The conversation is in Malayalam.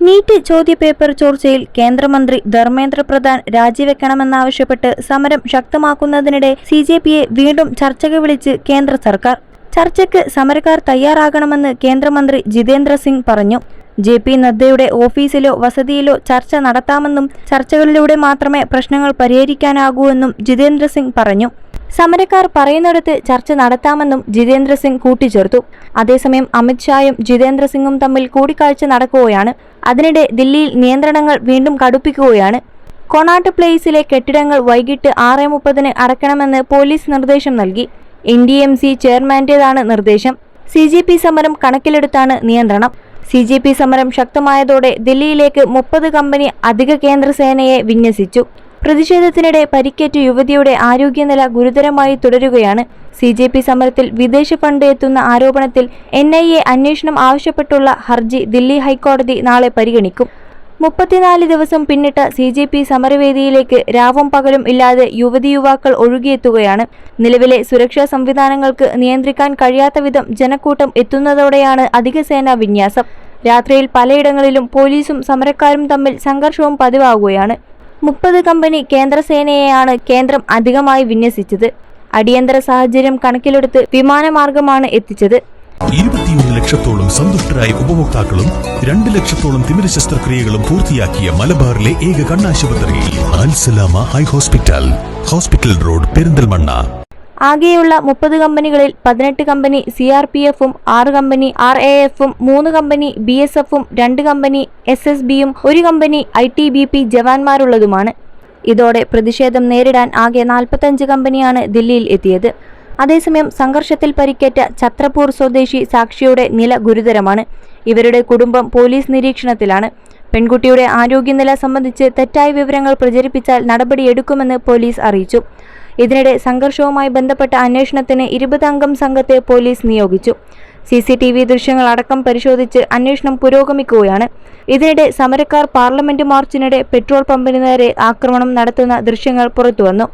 നീറ്റ് ചോദ്യപേപ്പർ ചോർച്ചയിൽ കേന്ദ്രമന്ത്രി ധർമ്മേന്ദ്ര പ്രധാൻ രാജിവെക്കണമെന്നാവശ്യപ്പെട്ട് സമരം ശക്തമാക്കുന്നതിനിടെ CJPയെ വീണ്ടും ചർച്ചയ്ക്ക് വിളിച്ച് കേന്ദ്ര സർക്കാർ. ചർച്ചയ്ക്ക് സമരക്കാർ തയ്യാറാകണമെന്ന് കേന്ദ്രമന്ത്രി ജിതേന്ദ്ര സിംഗ് പറഞ്ഞു. JP നദ്ദയുടെ ഓഫീസിലോ വസതിയിലോ ചർച്ച നടത്താമെന്നും ചർച്ചകളിലൂടെ മാത്രമേ പ്രശ്നങ്ങൾ പരിഹരിക്കാനാകൂ എന്നും ജിതേന്ദ്ര സിംഗ് പറഞ്ഞു. സമരക്കാർ പറയുന്നിടത്ത് ചർച്ച നടത്താമെന്നും ജിതേന്ദ്ര സിംഗ് കൂട്ടിച്ചേർത്തു. അതേസമയം അമിത്ഷായും ജിതേന്ദ്ര സിംഗും തമ്മിൽ കൂടിക്കാഴ്ച നടക്കുകയാണ്. അതിനിടെ ദില്ലിയിൽ നിയന്ത്രണങ്ങൾ വീണ്ടും കടുപ്പിക്കുകയാണ്. കൊണാട്ട് പ്ലേസിലെ കെട്ടിടങ്ങൾ വൈകിട്ട് 6:30 അടയ്ക്കണമെന്ന് പോലീസ് നിർദ്ദേശം നൽകി. NDMC ചെയർമാന്റേതാണ് നിർദ്ദേശം. CJP സമരം കണക്കിലെടുത്താണ് നിയന്ത്രണം. CJP സമരം ശക്തമായതോടെ ദില്ലിയിലേക്ക് 30 കമ്പനി അധിക കേന്ദ്രസേനയെ വിന്യസിച്ചു. പ്രതിഷേധത്തിനിടെ പരിക്കേറ്റ യുവതിയുടെ ആരോഗ്യനില ഗുരുതരമായി തുടരുകയാണ്. CJP സമരത്തിൽ വിദേശ ഫണ്ട് എത്തുന്ന ആരോപണത്തിൽ NIA അന്വേഷണം ആവശ്യപ്പെട്ടുള്ള ഹർജി ദില്ലി ഹൈക്കോടതി നാളെ പരിഗണിക്കും. 34 ദിവസം പിന്നിട്ട CJP സമരവേദിയിലേക്ക് രാവും പകലും ഇല്ലാതെ യുവതിയുവാക്കൾ ഒഴുകിയെത്തുകയാണ്. നിലവിലെ സുരക്ഷാ സംവിധാനങ്ങൾക്ക് നിയന്ത്രിക്കാൻ കഴിയാത്ത വിധം ജനക്കൂട്ടം എത്തുന്നതോടെയാണ് അധിക സേനാ വിന്യാസം. രാത്രിയിൽ പലയിടങ്ങളിലും പോലീസും സമരക്കാരും തമ്മിൽ സംഘർഷവും പതിവാകുകയാണ്. 30 കമ്പനി കേന്ദ്രസേനയെയാണ് കേന്ദ്രം അധികമായി വിന്യസിച്ചത്. അടിയന്തര സാഹചര്യം കണക്കിലെടുത്ത് വിമാനമാർഗമാണ് എത്തിച്ചത്. 21 ലക്ഷത്തോളം സന്തുഷ്ടരായ ഉപഭോക്താക്കളും 2 ലക്ഷത്തോളം തിമിര ശസ്ത്രക്രിയകളും പൂർത്തിയാക്കിയ മലബാറിലെ ഏക കണ്ണാശുപത്രി Alsalama eye hospital, hospital road, Perinthalmanna. ആകെയുള്ള 30 കമ്പനികളിൽ 18 കമ്പനി CRPFും 6 കമ്പനി RAFും 3 കമ്പനി BSFും 2 കമ്പനി SSBയും 1 കമ്പനി ITBP ജവാന്മാരുള്ളതുമാണ്. ഇതോടെ പ്രതിഷേധം നേരിടാൻ ആകെ 45 കമ്പനിയാണ് ദില്ലിയിൽ എത്തിയത്. അതേസമയം സംഘർഷത്തിൽ പരിക്കേറ്റ ഛത്രപൂർ സ്വദേശി സാക്ഷിയുടെ നില ഗുരുതരമാണ്. ഇവരുടെ കുടുംബം പോലീസ് നിരീക്ഷണത്തിലാണ്. പെൺകുട്ടിയുടെ ആരോഗ്യനില സംബന്ധിച്ച് തെറ്റായ വിവരങ്ങൾ പ്രചരിപ്പിച്ചാൽ നടപടിയെടുക്കുമെന്ന് പോലീസ് അറിയിച്ചു. ഇതിനിടെ സംഘർഷവുമായി ബന്ധപ്പെട്ട അന്വേഷണത്തിന് 20 അംഗം സംഘത്തെ പോലീസ് നിയോഗിച്ചു. CCTV ദൃശ്യങ്ങൾ അടക്കം പരിശോധിച്ച് അന്വേഷണം പുരോഗമിക്കുകയാണ്. ഇതിനിടെ സമരക്കാർ പാർലമെന്റ് മാർച്ചിനിടെ പെട്രോൾ പമ്പിന് നേരെ ആക്രമണം നടത്തുന്ന ദൃശ്യങ്ങൾ പുറത്തുവന്നു.